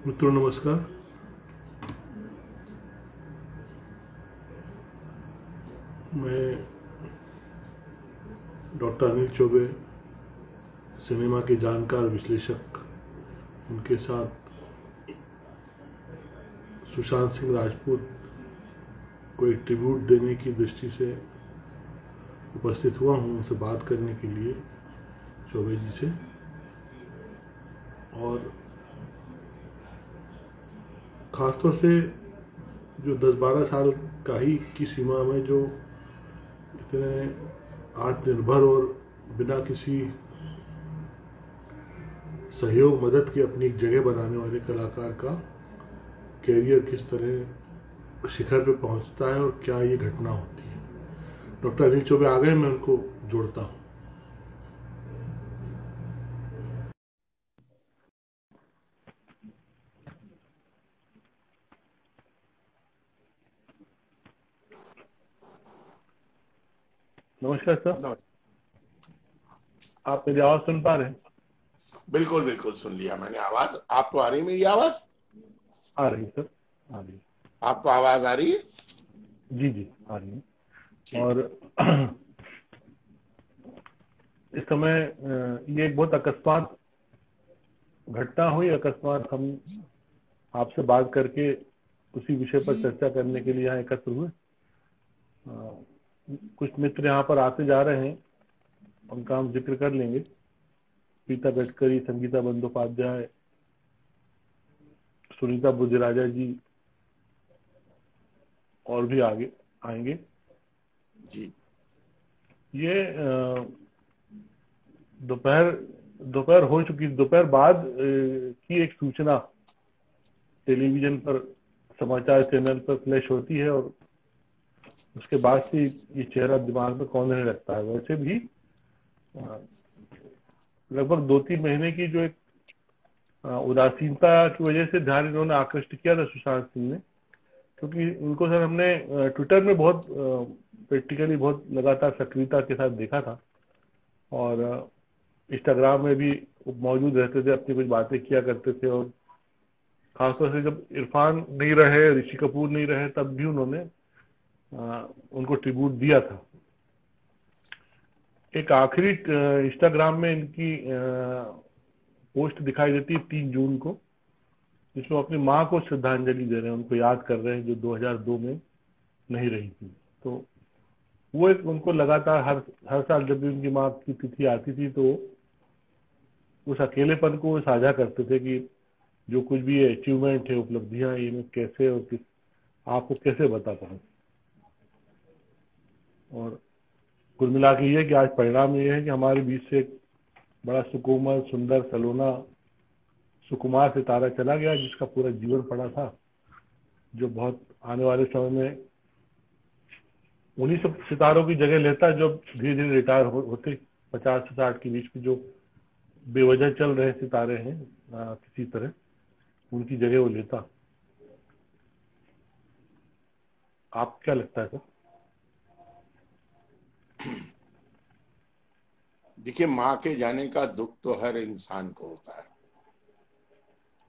मित्रों नमस्कार। मैं डॉक्टर अनिल चौबे, सिनेमा के जानकार विश्लेषक, उनके साथ सुशांत सिंह राजपूत को एक ट्रिब्यूट देने की दृष्टि से उपस्थित हुआ हूँ उनसे बात करने के लिए, चौबे जी से। और ख़ासतौर से जो 10-12 साल का ही की सीमा में जो इतने आत्मनिर्भर और बिना किसी सहयोग मदद के अपनी एक जगह बनाने वाले कलाकार का कैरियर किस तरह शिखर पे पहुंचता है और क्या ये घटना होती है। डॉक्टर अनिल चौबे आ गए, मैं उनको जोड़ता हूँ। नमस्कार सर, नमस्कार। आप मेरी आवाज सुन पा रहे हैं? बिल्कुल बिल्कुल सुन लिया मैंने आवाज। आपको आ रही मेरी आवाज? आ रही है सर, आ रही है। आपको आवाज आ रही है? जी जी आ रही है। ठीक। और इस समय ये एक बहुत अकस्मात घटना हुई। अकस्मात हम आपसे बात करके उसी विषय पर चर्चा करने के लिए यहाँ एकत्र हुए। कुछ मित्र यहाँ पर आते जा रहे हैं, उनका हम जिक्र कर लेंगे। पीता गडकरी, संगीता बंदोपाध्याय, सुनीता बुद्धिराजा जी और भी आगे आएंगे जी। ये दोपहर हो चुकी, दोपहर बाद की एक सूचना टेलीविजन पर, समाचार चैनल पर फ्लैश होती है और उसके बाद से ये चेहरा दिमाग में कौंधने लगता है। वैसे भी लगभग 2-3 महीने की जो एक उदासीनता की वजह से ध्यान इन्होंने आकृष्ट किया था सुशांत सिंह ने, क्योंकि उनको सर हमने ट्विटर में बहुत प्रैक्टिकली बहुत लगातार सक्रियता के साथ देखा था और इंस्टाग्राम में भी मौजूद रहते थे, अपनी कुछ बातें किया करते थे। और खासतौर से जब इरफान नहीं रहे, ऋषि कपूर नहीं रहे, तब भी उन्होंने उनको ट्रिब्यूट दिया था। एक आखिरी इंस्टाग्राम में इनकी पोस्ट दिखाई देती है 3 जून को, जिसमें अपनी माँ को श्रद्धांजलि दे रहे हैं, उनको याद कर रहे हैं जो 2002 में नहीं रही थी। तो वो एक उनको लगातार हर साल जब भी उनकी माँ की तिथि आती थी तो उस अकेलेपन को साझा करते थे कि जो कुछ भी अचीवमेंट है, उपलब्धियां, ये मैं कैसे और किस आपको कैसे बता पाऊं। और कुल मिला के ये कि आज परिणाम ये है कि हमारे बीच से एक बड़ा सुकोमल, सुंदर, सलोना, सुकुमार सितारा चला गया, जिसका पूरा जीवन पड़ा था, जो बहुत आने वाले समय में उन्हीं सब सितारों की जगह लेता जो धीरे धीरे रिटायर होते 50 से 60 के बीच में जो बेवजह चल रहे सितारे हैं, किसी तरह उनकी जगह वो लेता। आप क्या लगता है सर? देखिए, माँ के जाने का दुख तो हर इंसान को होता है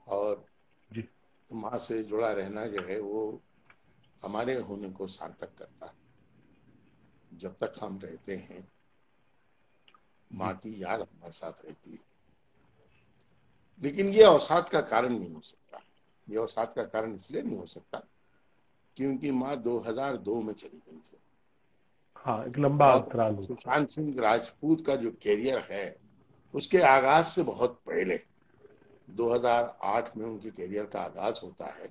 और जी। माँ से जुड़ा रहना जो है वो हमारे होने को सार्थक करता है। जब तक हम रहते हैं माँ की याद हमारे साथ रहती है, लेकिन ये अवसाद का कारण नहीं हो सकता। ये अवसाद का कारण इसलिए नहीं हो सकता क्योंकि माँ 2002 में चली गई थी। हाँ, एक लंबा और अंतराल हो। सुशांत सिंह राजपूत का जो कैरियर है उसके आगाज से बहुत पहले 2008 में उनके कैरियर का आगाज होता है,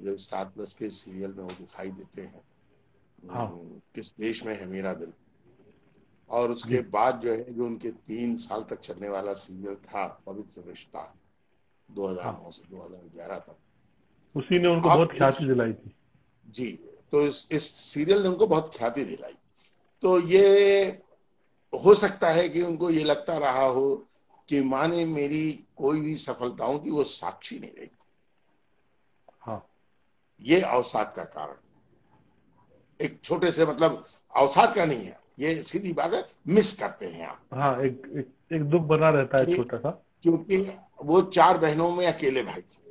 जब स्टार प्लस के सीरियल में वो दिखाई देते हैं। हाँ। किस देश में है मेरा दिल। और उसके जी। बाद जो है जो उनके 3 साल तक चलने वाला सीरियल था पवित्र रिश्ता, 2009 हाँ, से 2011 तक। उसी ने उनको अब बहुत ख्याति दिलाई थी। जी, तो इस सीरियल ने उनको बहुत ख्याति दिलाई। तो ये हो सकता है कि उनको ये लगता रहा हो कि माँ ने मेरी कोई भी सफलताओं की वो साक्षी नहीं रही। हाँ। ये अवसाद का कारण, एक छोटे से मतलब अवसाद का नहीं है, ये सीधी बात है, मिस करते हैं आप। हाँ, एक दुख बना रहता है कि छोटा सा। क्योंकि वो 4 बहनों में अकेले भाई थे।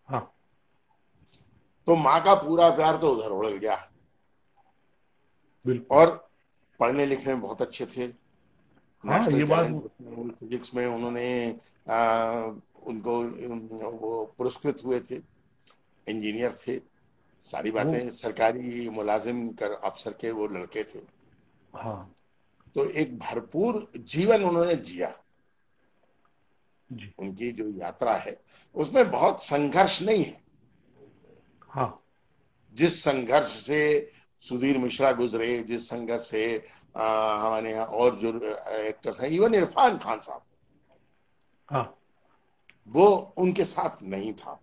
हाँ तो माँ का पूरा प्यार तो उधर उड़ गया। बिल्कुल। और पढ़ने लिखने में बहुत अच्छे थे, हाँ नेशनल ये बात। टैलेंट फिजिक्स में उन्होंने आ, उनको वो पुरस्कृत हुए थे, इंजीनियर थे, सारी वो बातें, सरकारी मुलाजिम कर अफसर के वो लड़के थे। हाँ तो एक भरपूर जीवन उन्होंने जिया। जी। उनकी जो यात्रा है उसमें बहुत संघर्ष नहीं है। हाँ जिस संघर्ष से सुधीर मिश्रा गुजरे, जिस संघर्ष से हमारे यहाँ और जो एक्टर्स हैं, इवन इरफान खान साहब, हाँ वो उनके साथ नहीं था।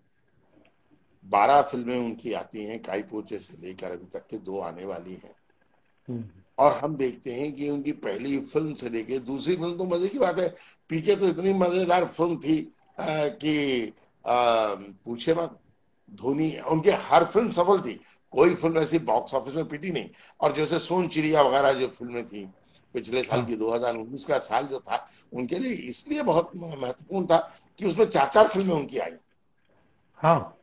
12 फिल्में उनकी आती हैं, काई पोचे से लेकर अभी तक के 2 आने वाली हैं। हम्म, और हम देखते हैं कि उनकी पहली फिल्म से लेके दूसरी फिल्म, तो मजे की बात है, पीके तो इतनी मजेदार फिल्म थी कि पूछे मत। धोनी, उनके हर फिल्म सफल थी, कोई फिल्म ऐसी बॉक्स ऑफिस में पिटी नहीं। और जैसे सोन चिड़िया वगैरह जो फिल्में थी पिछले साल हाँ की, 2019 का साल जो था उनके लिए इसलिए बहुत महत्वपूर्ण था कि उसमें 4-4 फिल्में उनकी आई, हाँ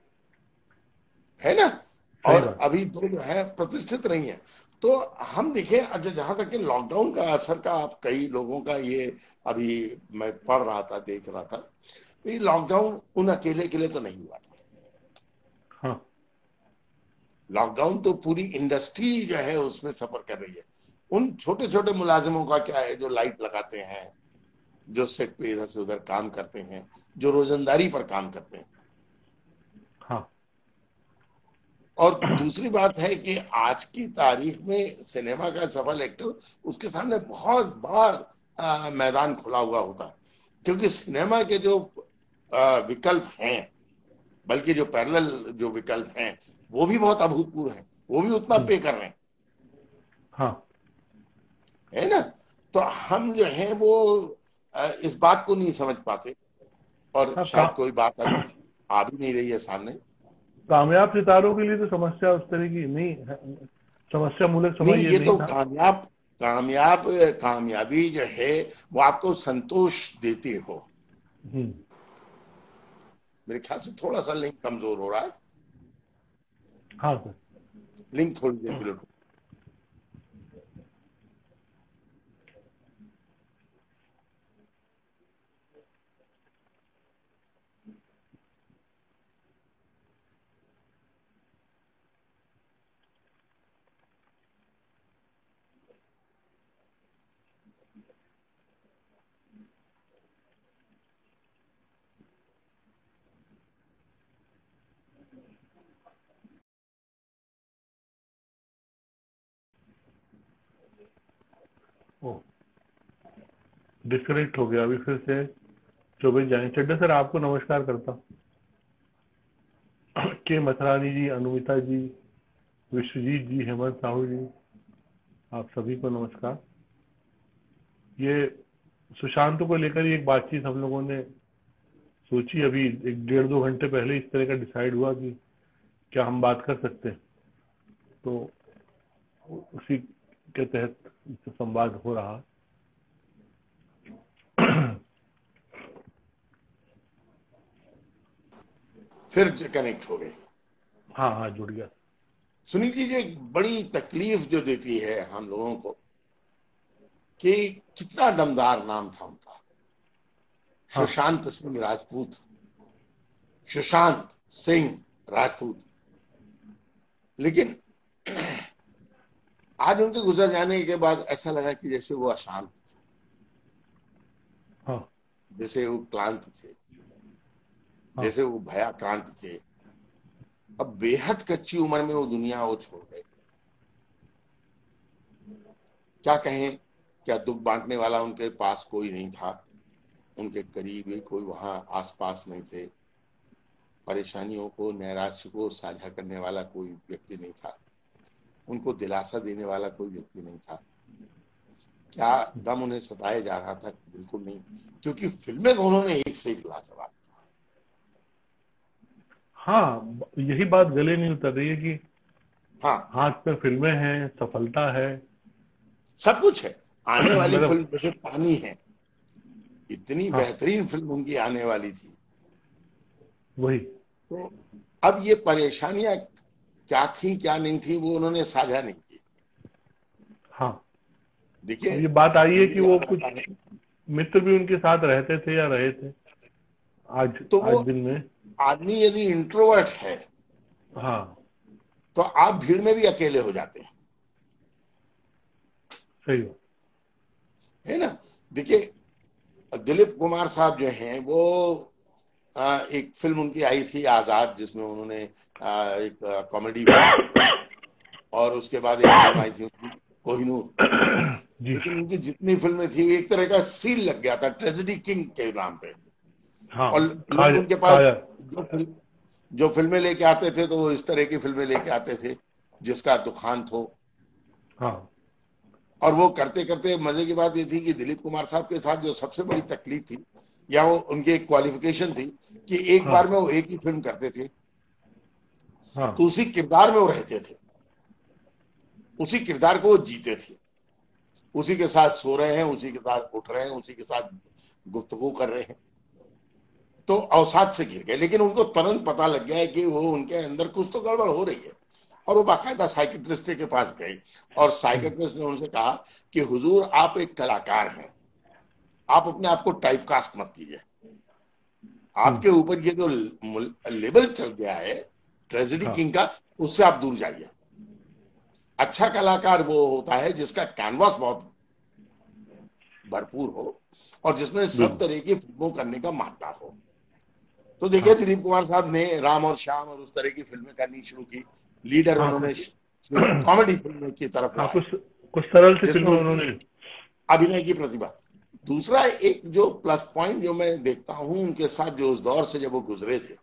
है ना। सही और बात। अभी 2 जो है प्रतिष्ठित रही हैं। तो हम देखें, अच्छा, जहां तक कि लॉकडाउन का असर का, आप कई लोगों का ये अभी मैं पढ़ रहा था, देख रहा था, तो ये लॉकडाउन उन अकेले के लिए तो नहीं हुआ था। हाँ लॉकडाउन तो पूरी इंडस्ट्री जो है उसमें सफर कर रही है। उन छोटे छोटे मुलाजिमों का क्या है, जो लाइट लगाते हैं, जो सेट पे इधर से उधर काम करते हैं, जो रोजंदारी पर काम करते हैं। हाँ और दूसरी बात है कि आज की तारीख में सिनेमा का सफल एक्टर, उसके सामने बहुत बड़ा मैदान खुला हुआ होता है। क्योंकि सिनेमा के जो विकल्प हैं, बल्कि जो पैरेलल जो विकल्प हैं, वो भी बहुत अभूतपूर्व हैं, वो भी उतना हम्म, पे कर रहे हैं, हाँ है ना। तो हम जो है वो इस बात को नहीं समझ पाते, और हाँ शायद कोई बात अभी आ भी नहीं रही है सामने। कामयाब सितारों के लिए तो समस्या उस तरह की नहीं है, समस्या मूलक समय नहीं, ये ये नहीं तो था। कामयाब कामयाब कामयाबी जो है वो आपको संतोष देती हो। हम्म, मेरे ख्याल से थोड़ा सा लिंक कमजोर हो रहा है। हाँ सर। लिंक थोड़ी देर के लिए। ओ डिस्कनेक्ट हो गया, अभी फिर से चौबे जाएं। चड्डा सर आपको नमस्कार करता हूं। के मथुरानी जी, अनुमिता जी, विश्वजीत जी, हेमंत साहू जी, आप सभी को नमस्कार। ये सुशांत को लेकर ही एक बातचीत हम लोगों ने सोची, अभी 1-1.5 घंटे पहले इस तरह का डिसाइड हुआ कि क्या हम बात कर सकते हैं, तो उसी के तहत संवाद हो रहा। फिर कनेक्ट हो गए। हाँ हाँ जुड़ गया। सुनील जी, जो एक बड़ी तकलीफ जो देती है हम लोगों को, कि कितना दमदार नाम था उनका, हाँ सुशांत सिंह राजपूत। सुशांत सिंह राजपूत। लेकिन आज उनके गुजर जाने के बाद ऐसा लगा कि जैसे वो अशांत थे, हाँ जैसे वो क्लांत थे, हाँ जैसे वो भयाक्रांत थे। अब बेहद कच्ची उम्र में वो दुनिया वो छोड़ गए। क्या कहें, क्या दुख बांटने वाला उनके पास कोई नहीं था, उनके करीब ही कोई वहां आसपास नहीं थे, परेशानियों को, नैराश्य को साझा करने वाला कोई व्यक्ति नहीं था, उनको दिलासा देने वाला कोई व्यक्ति नहीं था। क्या गम उन्हें सताया जा रहा था? बिल्कुल नहीं, क्योंकि फिल्में तो उन्होंने एक से एक लाजवाब। हाँ यही बात गले नहीं उतर रही है कि हाँ, हाथ में फिल्में हैं, सफलता है। सब कुछ है। आने वाली मतलब फिल्म जैसे पानी है, इतनी हाँ बेहतरीन फिल्म उनकी आने वाली थी। वही। तो अब ये परेशानियां क्या थी क्या नहीं थी वो उन्होंने साझा नहीं की। हाँ, देखिए अब ये बात आई है कि हिंदी वो कुछ मित्र भी उनके साथ रहते थे या रहे थे आज तो आज वो दिन में। आदमी यदि इंट्रोवर्ट है हाँ, तो आप भीड़ में भी अकेले हो जाते हैं, सही बात। है ना। देखिए दिलीप कुमार साहब जो हैं वो एक फिल्म उनकी आई थी आजाद, जिसमें उन्होंने एक कॉमेडी फिल्म की, और उसके बाद एक फिल्म आई थी कोहिनूर। जी। लेकिन उनकी जितनी फिल्में थी एक तरह का सील लग गया था ट्रेजेडी किंग के नाम पे। हाँ, और लोग उनके पास काया। जो फिल्में लेके आते थे तो वो इस तरह की फिल्में लेके आते थे जिसका दुखांत हो। हाँ, और वो करते करते मजे की बात ये थी कि दिलीप कुमार साहब के साथ जो सबसे बड़ी तकलीफ थी या वो उनकी एक क्वालिफिकेशन थी कि एक हाँ, बार में वो एक ही फिल्म करते थे, हाँ, तो उसी किरदार में वो रहते थे, उसी किरदार को वो जीते थे, उसी के साथ सो रहे हैं, उसी के साथ उठ रहे हैं, उसी के साथ गुफ्तगू कर रहे हैं। तो अवसाद से घिर गए, लेकिन उनको तुरंत पता लग गया है कि वो उनके अंदर कुछ तो गड़बड़ हो रही है। और वो बाकायदा साइकेट्रिस्ट के पास गए और साइकेट्रिस्ट ने उनसे कहा कि हुजूर आप एक कलाकार हैं, आप अपने आप को टाइपकास्ट मत कीजिए, आपके ऊपर ये जो लेबल चल गया है ट्रेजेडी हाँ, किंग का, उससे आप दूर जाइए। अच्छा कलाकार वो होता है जिसका कैनवास बहुत भरपूर हो और जिसमें सब बिल्कुल। तरह की फिल्मों करने का मादा हो। तो देखिए हाँ, दिलीप कुमार साहब ने राम और श्याम और उस तरह की फिल्में करनी शुरू की, लीडर हाँ, उन्होंने कुछ कॉमेडी फिल्म की तरफ वो हाँ, आए कुछ कुछ सरल सी जिसमें फिल्में उनकी उन्होंने। अभिनय की प्रतिभा। दूसरा एक जो प्लस पॉइंट जो मैं देखता हूं उनके साथ जो उस दौर से जब वो गुजरे थे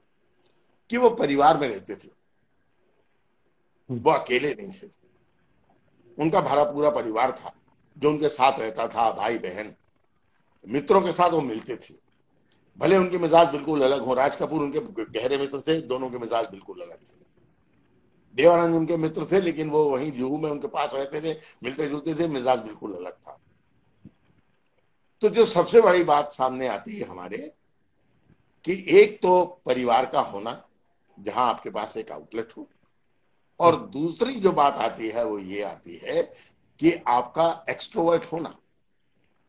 कि वो परिवार में रहते थे, वो अकेले नहीं थे, उनका भरा पूरा परिवार था जो उनके साथ रहता था, भाई बहन मित्रों के साथ वो मिलते थे। भले उनके मिजाज बिल्कुल अलग हो, राज कपूर उनके गहरे मित्र थे, दोनों के मिजाज बिल्कुल अलग थे। देवानंद उनके मित्र थे लेकिन वो वहीं जुहू में उनके पास रहते थे, मिलते जुलते थे, मिजाज बिल्कुल अलग था। तो जो सबसे बड़ी बात सामने आती है हमारे कि एक तो परिवार का होना जहां आपके पास एक आउटलेट हो, और दूसरी जो बात आती है वो ये आती है कि आपका एक्सट्रोवर्ट होना,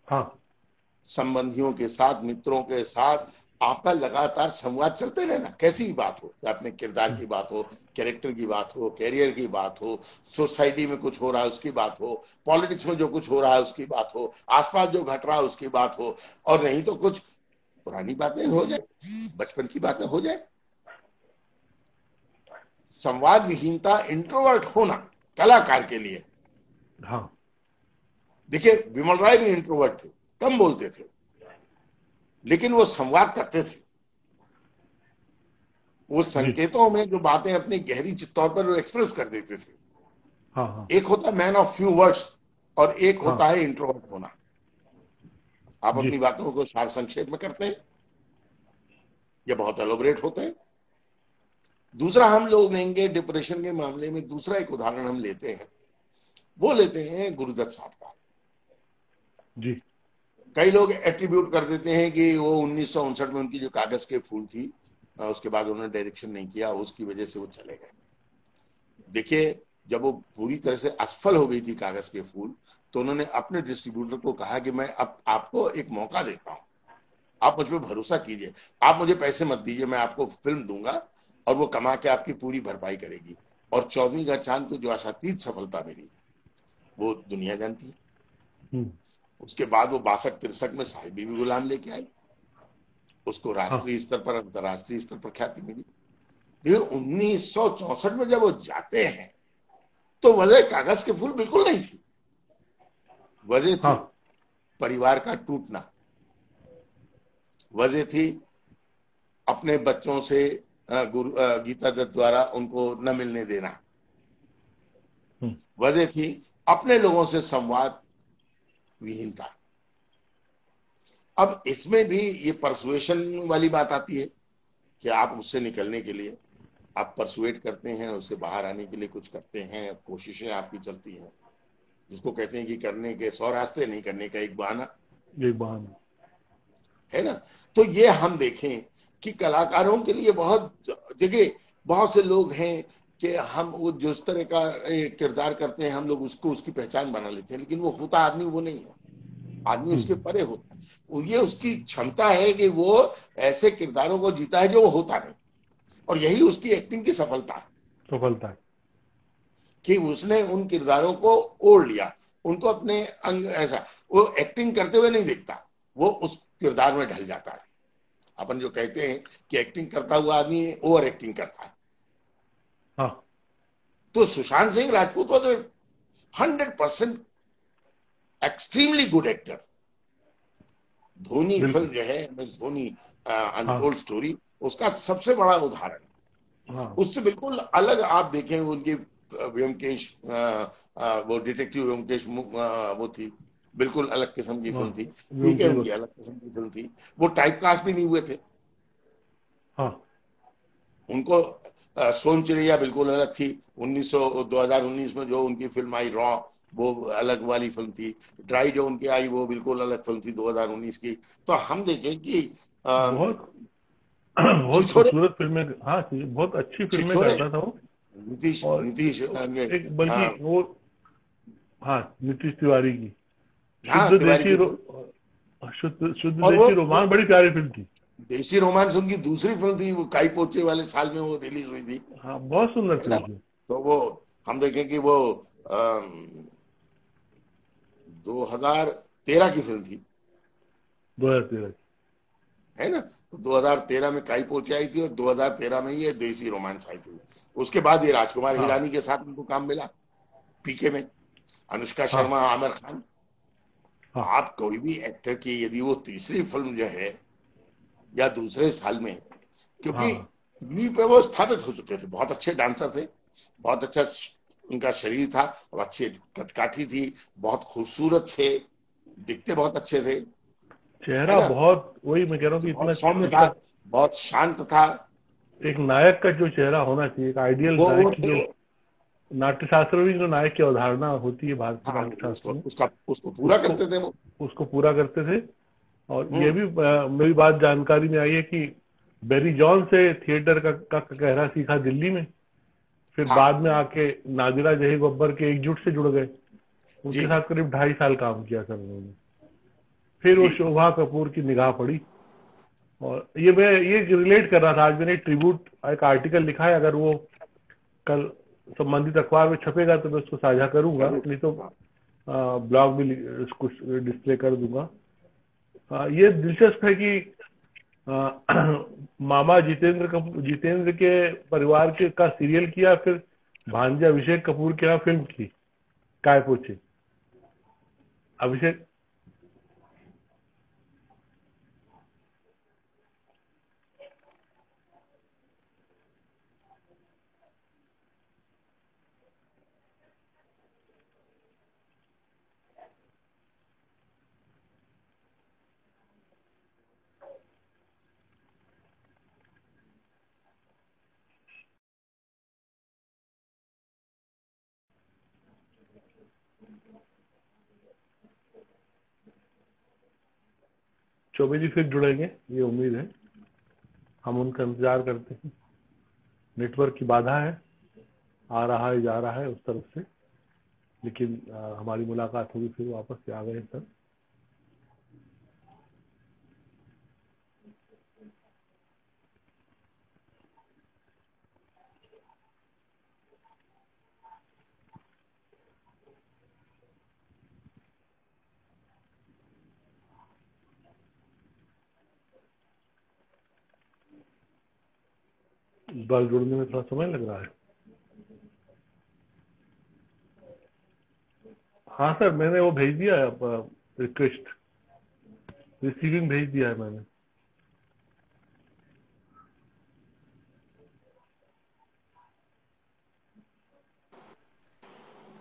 हाँ, संबंधियों के साथ मित्रों के साथ आपका लगातार संवाद चलते रहना, कैसी भी बात हो, अपने किरदार की बात हो, कैरेक्टर की बात हो, कैरियर की बात हो, सोसाइटी में कुछ हो रहा है उसकी बात हो, पॉलिटिक्स में जो कुछ हो रहा है उसकी बात हो, आसपास जो घट रहा है उसकी बात हो, और नहीं तो कुछ पुरानी बातें हो जाए, बचपन की बातें हो जाए। संवाद विहीनता, इंट्रोवर्ट होना कलाकार के लिए। हाँ, देखिए विमल राय भी इंट्रोवर्ट थे, कम बोलते थे, लेकिन वो संवाद करते थे। वो जी। संकेतों में जो बातें अपनी गहरी तौर पर वो एक्सप्रेस कर देते थे। हाँ, हाँ, एक होता है मैन ऑफ फ्यू वर्ड्स और एक हाँ, होता है इंट्रोवर्ट होना। आप जी। अपनी बातों को सार संक्षेप में करते हैं या बहुत एलोबरेट होते हैं। दूसरा हम लोग लेंगे डिप्रेशन के मामले में, दूसरा एक उदाहरण हम लेते हैं, वो लेते हैं गुरुदत्त साहब का। जी। कई लोग एट्रीब्यूट कर देते हैं कि वो 1959 में उनकी जो कागज के फूल थी, उसके बाद उन्होंने डायरेक्शन नहीं किया, उसकी वजह से वो चले गए। देखिए जब वो पूरी तरह से असफल हो गई थी कागज के फूल, तो उन्होंने अपने डिस्ट्रीब्यूटर को कहा कि मैं अब आपको एक मौका देता हूं, आप मुझ पर भरोसा कीजिए, आप मुझे पैसे मत दीजिए, मैं आपको फिल्म दूंगा और वो कमा के आपकी पूरी भरपाई करेगी। और 14वीं का चांद को जो आशातीत सफलता मिली वो दुनिया जानती है। हम्म। उसके बाद वो 62-63 में साहिबी भी गुलाम लेके आई, उसको हाँ, राष्ट्रीय स्तर पर अंतर्राष्ट्रीय स्तर पर ख्याति मिली। देखिए 1964 में जब वो जाते हैं तो वजह कागज के फूल बिल्कुल नहीं थी, वजह थी हाँ, परिवार का टूटना, वजह थी अपने बच्चों से गीता दत्त द्वारा उनको न मिलने देना, वजह थी अपने लोगों से संवाद विहीनता। अब इसमें भी ये परसुएशन वाली बात आती है कि आप उससे निकलने के लिए आप परसुएट करते हैं, उससे बाहर आने के लिए कुछ करते हैं, कोशिशें आपकी चलती हैं, जिसको कहते हैं कि करने के 100 रास्ते, नहीं करने का एक बहाना। एक बहाना। है ना। तो ये हम देखें कि कलाकारों के लिए बहुत देखिए बहुत से लोग हैं कि हम वो जिस तरह का किरदार करते हैं हम लोग उसको उसकी पहचान बना लेते हैं, लेकिन वो होता आदमी वो नहीं है, आदमी उसके परे होता है। ये उसकी क्षमता है कि वो ऐसे किरदारों को जीता है जो वो होता नहीं, और यही उसकी एक्टिंग की सफलता है सफलता कि उसने उन किरदारों को ओढ़ लिया, उनको अपने अंग ऐसा वो एक्टिंग करते हुए नहीं दिखता, वो उस किरदार में ढल जाता है। अपन जो कहते हैं कि एक्टिंग करता हुआ आदमी ओवर एक्टिंग करता है, हाँ तो Sushant Singh Rajput was 100% extremely good actor. Dhoni film बिल्कुल जो है MS धोनी हाँ अनटोल्ड स्टोरी, उसका सबसे बड़ा उदाहरण। हाँ उससे बिल्कुल अलग आप देखें उनकी व्योमकेश वो डिटेक्टिव व्योमकेश वो थी, बिल्कुल अलग किस्म की हाँ फिल्म थी, ठीक है, व्योमकेश उनकी बख्शी, अलग किस्म की फिल्म थी। वो टाइप कास्ट भी नहीं हुए थे, हाँ उनको सोन चिड़िया बिल्कुल अलग थी। 2019 में जो उनकी फिल्म आई रॉ, वो अलग वाली फिल्म थी। ड्राई जो उनकी आई वो बिल्कुल अलग फिल्म थी 2019 की। तो हम देखें कि बहुत बहुत छिछोरे, खूबसूरत फिल्में, हाँ बहुत अच्छी फिल्में छिछोरे करता था वो। नीतीश और नीतीश एक बल्कि वो, हाँ नीतीश तिवारी की हाँ शुद्ध तिवारी देशी की। शुद्ध और देशी वो रोमान बड़ी प्यारी फिल्म थी। देशी रोमांस उनकी दूसरी फिल्म थी, वो काई पोचे वाले साल में वो रिलीज हुई थी, हाँ बहुत सुंदर है ना। फिल्म थी। तो वो हम देखें कि वो 2013 की फिल्म थी, 2013 है ना। तो 2013 में काई पोचे आई थी और 2013 में ये देशी रोमांस आई थी। उसके बाद ये राजकुमार हाँ हिरानी के साथ उनको काम मिला पीके में, अनुष्का हाँ शर्मा, आमिर खान। हाँ आप कोई भी एक्टर की यदि वो तीसरी फिल्म जो है या दूसरे साल में, क्योंकि हाँ टीवी पे वो स्थापित हो चुके थे, बहुत अच्छे डांसर थे, बहुत अच्छा उनका शरीर था और अच्छी कदकाठी थी, बहुत खूबसूरत थे, दिखते बहुत अच्छे थे, है चेहरा ना। बहुत, वही मैं कह रहा हूँ कि इतना बहुत सौम्य था, मतलब बहुत शांत था। एक नायक का जो चेहरा होना चाहिए, एक आइडियल नायक वो की थे जो वो। नाट्यशास्त्र में जो नायक की अवधारणा होती है भारतीय हाँ नाट्यशास्त्र उसको में, उसको पूरा उसको करते थे वो। उसको पूरा करते थे। और ये हम्म। भी मेरी बात जानकारी में आई है कि बेरी जॉन से थिएटर का कहरा सीखा दिल्ली में, फिर हाँ बाद में आके नादिरा जही गब्बर के एकजुट से जुड़ गए, जी उनके साथ करीब 2.5 साल काम किया सर उन्होंने। फिर वो जी शोभा कपूर की निगाह पड़ी। और ये मैं ये रिलेट कर रहा था, आज मैंने ट्रिब्यूट एक आर्टिकल लिखा है, अगर वो कल संबंधित अखबार में छपेगा तो मैं उसको साझा करूंगा, जरूर। नहीं तो हाँ ब्लॉग भी उसको डिस्प्ले कर दूंगा। ये दिलचस्प है कि मामा जितेंद्र के परिवार के का सीरियल किया, फिर भांजे अभिषेक कपूर के यहाँ फिल्म की काय पोछे। अभिषेक, 24 जी फिर जुड़ेंगे, ये उम्मीद है, हम उनका इंतजार करते हैं। नेटवर्क की बाधा है, आ रहा है जा रहा है उस तरफ से, लेकिन हमारी मुलाकात होगी, फिर वापस से आ गए सर। इस बार जुड़ने में थोड़ा समय लग रहा है। हाँ सर, मैंने वो भेज दिया है रिक्वेस्ट, रिसीविंग भेज दिया है मैंने।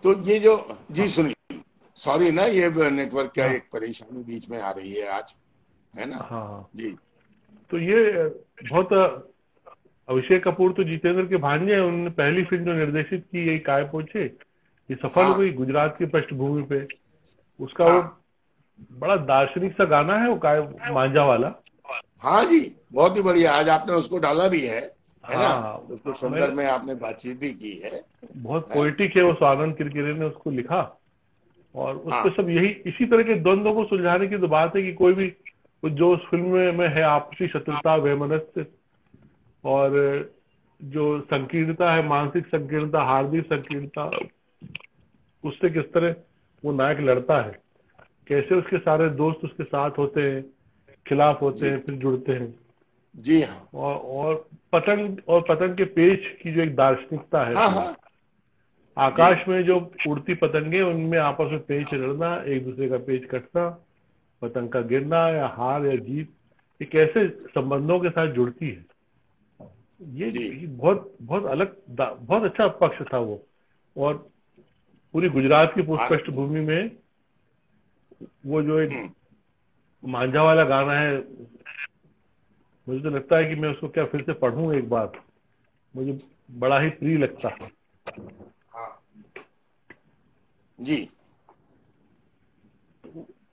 तो ये जो, जी हाँ सुनिए, सॉरी ना, ये नेटवर्क का हाँ एक परेशानी बीच में आ रही है आज, है ना। हाँ हाँ। जी तो ये बहुत अभिषेक कपूर तो जितेंद्र के भांजे हैं, उन्होंने पहली फिल्म जो निर्देशित की यही काय पोछे, ये सफल हो हाँ गई गुजरात की पृष्ठभूमि पे। उसका वो हाँ बड़ा दार्शनिक सा गाना है वो काय मांझा वाला, हाँ जी, बहुत ही बढ़िया। आज आपने उसको डाला भी है ना, हाँ, उसको संदर्भ में आपने बातचीत भी की है। बहुत हैं? पोएटिक है वो, स्वानंद किरकिरे ने उसको लिखा। और उस पे हाँ सब यही इसी तरह के द्वंद्व को सुलझाने की तो बात है कि कोई भी जो उस फिल्म में है, आपसी शत्रुता, वैमनस्य, और जो संकीर्णता है, मानसिक संकीर्णता, हार्दिक संकीर्णता, उससे किस तरह वो नायक लड़ता है, कैसे उसके सारे दोस्त उसके साथ होते हैं, खिलाफ होते जी, हैं, फिर जुड़ते हैं। जी हाँ, और पतंग के पेच की जो एक दार्शनिकता है हाँ पूरी, हाँ जी, आकाश में जो उड़ती पतंगे, उनमें आपस में पेच लड़ना, एक दूसरे का पेच कटना, पतंग का गिरना या हार या जीत, ये कैसे संबंधों के साथ जुड़ती है। जी ये बहुत बहुत अलग, बहुत अच्छा पक्ष था वो। और पूरी गुजरात की भारत में। पृष्ठभूमि में वो जो एक हम्म, मांझा वाला गाना है, मुझे तो लगता है कि मैं उसको क्या फिर से पढ़ूं एक बार, मुझे बड़ा ही प्रिय लगता है। हाँ जी,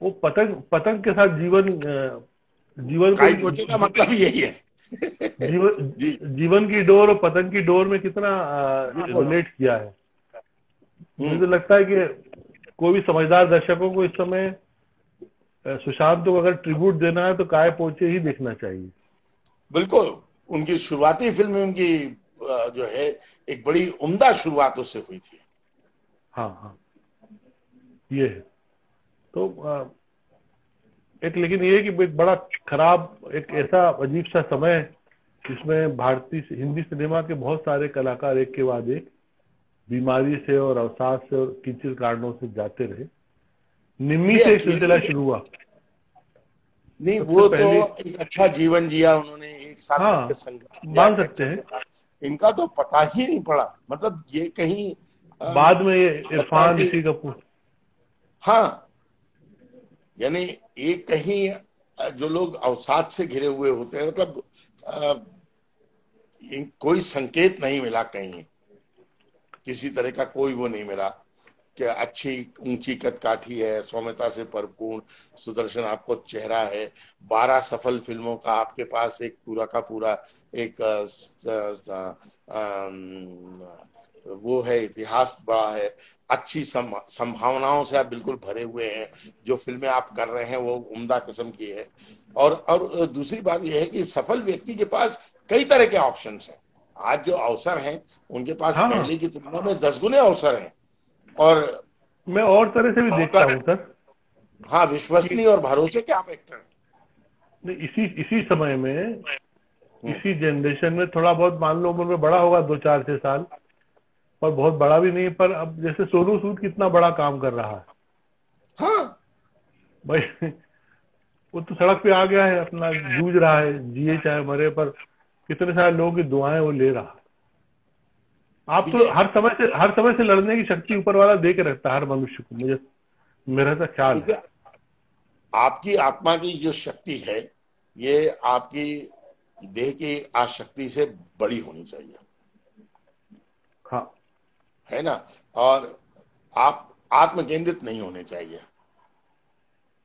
वो पतंग पतंग के साथ जीवन को, काई पोचे का मतलब यही है। जीवन जी जीवन की डोर और पतंग की डोर में कितना बिल्कुल। रिलेट किया है। मुझे हम्म, तो लगता है कि कोई भी समझदार दर्शकों को इस समय सुशांत को अगर ट्रिब्यूट देना है तो काय पोचे ही देखना चाहिए। बिल्कुल। उनकी शुरुआती फिल्म उनकी जो है एक बड़ी उम्दा शुरुआत उससे हुई थी। हाँ हाँ, ये है। तो एक, लेकिन ये है कि एक बड़ा खराब, एक ऐसा अजीब सा समय है जिसमें भारतीय हिंदी सिनेमा के बहुत सारे कलाकार एक के बाद एक बीमारी से और अवसाद से और किचिर कारणों से जाते रहे। निम्मी ये से एक अकेले सिलसिला शुरू हुआ। नहीं, सबसे वो तो पहली, एक अच्छा जीवन जिया उन्होंने, एक साथ मिलकर हाँ, संघर्ष किया मान सकते कैंसर हैं। के साथ। इनका तो पता ही नहीं पड़ा, मतलब ये कहीं बाद में ये लगता है इरफान, कि ऋषि कपूर। हाँ, यानी एक कहीं जो लोग अवसाद से घिरे हुए होते हैं, मतलब अ, कोई संकेत नहीं मिला कहीं, किसी तरह का कोई वो नहीं मिला कि अच्छी ऊंची कद काठी है, सौम्यता से परिपूर्ण सुदर्शन आपको चेहरा है, 12 सफल फिल्मों का आपके पास एक पूरा का पूरा एक वो है, इतिहास बड़ा है, अच्छी संभावनाओं से आप बिल्कुल भरे हुए हैं, जो फिल्में आप कर रहे हैं वो उम्दा किस्म की है। और दूसरी बात यह है कि सफल व्यक्ति के पास कई तरह के ऑप्शंस हैं। आज जो अवसर हैं उनके पास हाँ, पहले की तुलना में 10 गुने अवसर हैं। और मैं और तरह से भी देखता हूँ सर, हाँ, कि विश्वसनीय और भरोसे के आप एक्टर हैं। इसी इसी समय में, हम्म, इसी जनरेशन में, थोड़ा बहुत मान लो उम्र में बड़ा होगा 2 4 6 साल, और बहुत बड़ा भी नहीं, पर अब जैसे सोनू सूद कितना बड़ा काम कर रहा है हाँ भाई। वो तो सड़क पे आ गया है, अपना जूझ रहा है, जिए चाहे मरे, पर कितने सारे लोगों की दुआएं वो ले रहा। आप तो देखिए, हर समय से लड़ने की शक्ति ऊपर वाला दे के रखता है हर मनुष्य को, मुझे, मेरा ऐसा ख्याल है। देखिए आपकी आत्मा की जो शक्ति है, ये आपकी देह की आशक्ति से बड़ी होनी चाहिए, हाँ है ना। और आप आत्म केंद्रित नहीं होने चाहिए।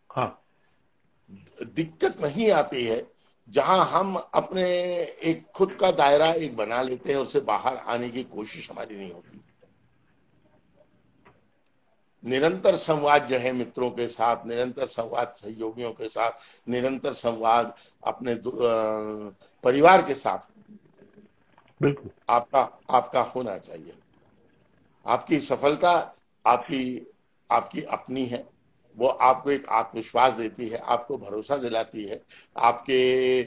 हाँ, दिक्कत वहीं आती है जहां हम अपने एक खुद का दायरा एक बना लेते हैं, उससे बाहर आने की कोशिश हमारी नहीं होती। निरंतर संवाद जो है मित्रों के साथ, निरंतर संवाद सहयोगियों के साथ, निरंतर संवाद अपने परिवार के साथ बिल्कुल। आपका आपका होना चाहिए। आपकी सफलता आपकी आपकी अपनी है, वो आपको एक आत्मविश्वास देती है, आपको भरोसा दिलाती है, आपके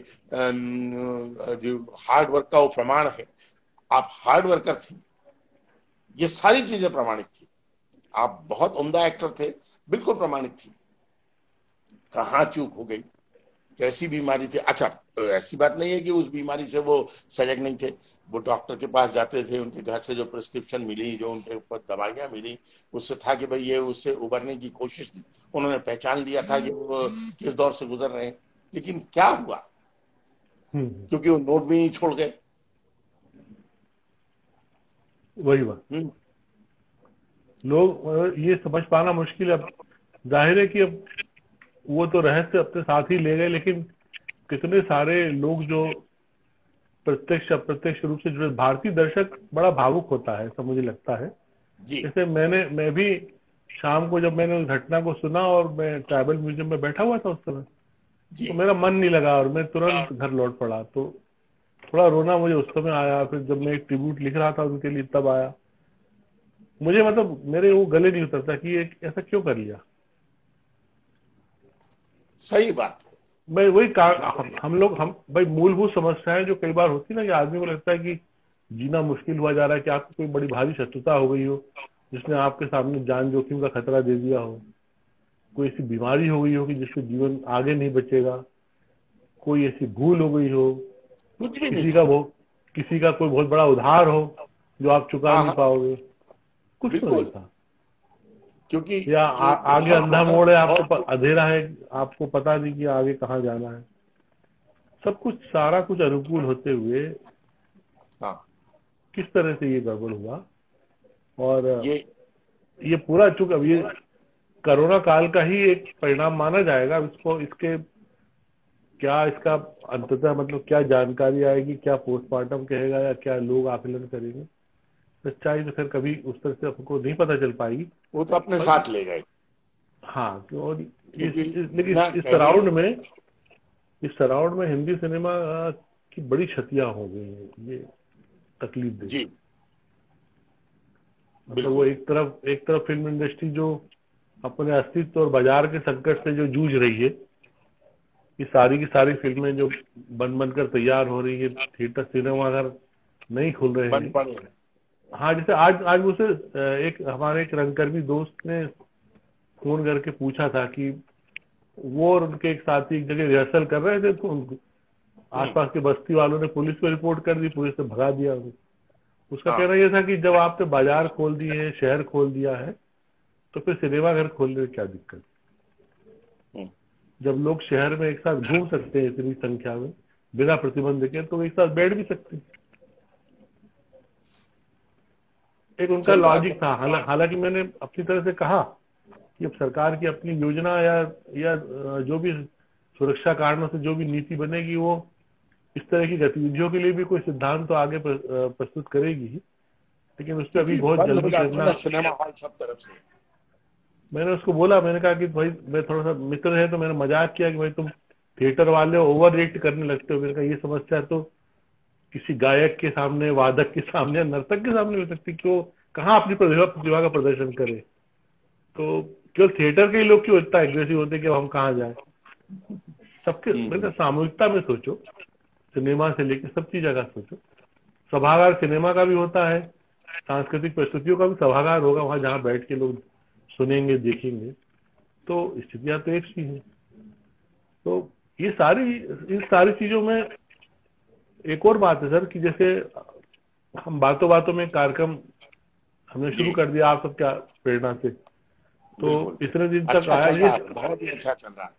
जो हार्ड वर्क का वो प्रमाण है। आप हार्ड वर्कर थे, ये सारी चीजें प्रमाणित थी। आप बहुत उम्दा एक्टर थे, बिल्कुल प्रमाणित थी। कहाँ चूक हो गई, कैसी बीमारी थी। अच्छा, ऐसी बात नहीं है कि उस बीमारी से वो सजग नहीं थे। वो डॉक्टर के पास जाते थे, उनके घर से जो प्रिस्क्रिप्शन मिली, जो उनके ऊपर दवाइयां मिली, उससे था कि भाई ये उससे उबरने की कोशिश थी। उन्होंने पहचान लिया था कि वो किस दौर से गुजर रहे हैं। लेकिन क्या हुआ, हम्म, क्योंकि वो नोट भी नहीं छोड़ गए। वही बात, हम्म, लोग ये समझ पाना मुश्किल है। अब जाहिर है कि अब वो तो रहस्य अपने साथ ही ले गए, लेकिन कितने सारे लोग जो प्रत्यक्ष अप्रत्यक्ष रूप से जुड़े, भारतीय दर्शक बड़ा भावुक होता है, ऐसा मुझे लगता है। जी जैसे मैं भी शाम को जब मैंने उस घटना को सुना और मैं ट्राइबल म्यूजियम में बैठा हुआ था उस समय, जी तो मेरा मन नहीं लगा और मैं तुरंत घर लौट पड़ा। तो थोड़ा रोना मुझे उस समय आया, फिर जब मैं एक ट्रिब्यूट लिख रहा था उनके लिए तब आया। मुझे मतलब मेरे वो गले नहीं उतरता कि ये ऐसा क्यों कर लिया। सही बात है। भाई वही हम भाई मूलभूत समस्याएं जो कई बार होती है ना, कि आदमी को लगता है कि जीना मुश्किल हुआ जा रहा है, कि आपको कोई बड़ी भारी शत्रुता हो गई हो जिसने आपके सामने जान जोखिम का खतरा दे दिया हो, कोई ऐसी बीमारी हो गई हो कि जिससे जीवन आगे नहीं बचेगा, कोई ऐसी भूल हो गई हो, कुछ भी नहीं किसी था। किसी का कोई बहुत बड़ा उधार हो जो आप चुका हाँ नहीं हाँ पाओगे, कुछ तो नहीं बिल्कुल, था। क्योंकि या ये आगे बहुत अंधा मोड़ है, आपको बहुत अंधेरा है, आपको पता नहीं कि आगे कहाँ जाना है। सब कुछ सारा कुछ अनुकूल होते हुए हाँ किस तरह से ये गड़बड़ हुआ। और ये ये पूरा चूक अब ये कोरोना काल का ही एक परिणाम माना जाएगा। इसको इसके क्या इसका अंततः मतलब क्या जानकारी आएगी, क्या पोस्टमार्टम कहेगा या क्या लोग आकलन करेंगे, सच्चाई तो फिर कभी उस तरह से हमको नहीं पता चल पाएगी। वो तो अपने पर साथ ले गए, हाँ, और क्योंकि लेकिन ना इस कहीं सराउंड में हिंदी सिनेमा की बड़ी क्षतियां हो गई हैं, ये तकलीफ दे। जी मतलब वो बिल्कुल एक तरफ फिल्म इंडस्ट्री जो अपने अस्तित्व और बाजार के संकट से जो जूझ रही है, ये सारी की सारी फिल्में जो बनकर तैयार हो रही है, थिएटर सिनेमा अगर नहीं खुल रहे बंद हैं। पड़े। हाँ, जैसे आज आज मुझसे हमारे एक रंगकर्मी दोस्त ने फोन करके पूछा था कि वो और उनके एक साथी एक जगह रिहर्सल कर रहे थे, तो आसपास के बस्ती वालों ने पुलिस को रिपोर्ट कर दी, पुलिस ने भगा दिया उनको। उसका हाँ कहना यह था कि जब आपने बाजार खोल दिए हैं, शहर खोल दिया है, तो फिर सिनेमा घर खोलने में क्या दिक्कत? हम्म, जब लोग शहर में एक साथ घूम सकते हैं इतनी संख्या में बिना प्रतिबंध के, तो एक साथ बैठ भी सकते हैं। एक उनका सही बात लॉजिक है। था। हालांकि मैंने अपनी तरह से कहा कि अब सरकार की अपनी योजना या जो भी सुरक्षा कारणों से जो भी नीति बनेगी, वो इस तरह की गतिविधियों के लिए भी कोई सिद्धांत तो आगे प्रस्तुत करेगी ही, लेकिन उस पर अभी क्योंकि बहुत बंद हो जल्दी जाते हैं करना। ना सिनेमा हॉल सब तरफ से। मैंने उसको बोला, मैंने कहा कि भाई, मैं थोड़ा सा मित्र है तो मैंने मजाक किया कि भाई तुम थिएटर वाले ओवर रिएक्ट करने लगते हो। मैंने कहा ये समस्या तो किसी गायक के सामने, वादक के सामने, नर्तक के सामने हो सकती, क्यों कहाँ अपनी प्रतिभा का प्रदर्शन करे। तो केवल थिएटर के ही लोग क्यों इतना एग्रेसिव होते कि अब हम कहाँ जाए। सबके मतलब सामूहिकता में सोचो, सिनेमा से लेकर सब चीज का सोचो। सभागार सिनेमा का भी होता है, सांस्कृतिक प्रस्तुतियों का भी सभागार होगा, वहां जहाँ बैठ के लोग सुनेंगे, देखेंगे। तो स्थितियां तो एक सी है। तो इन सारी चीजों में एक और बात है सर, कि जैसे हम बातों बातों में कार्यक्रम हमने शुरू जी कर दिया आप सबके प्रेरणा से, तो बिल्कुल, इतने दिन तक अच्छा आया चल ये। रहा है, बहुत ही अच्छा चल रहा है।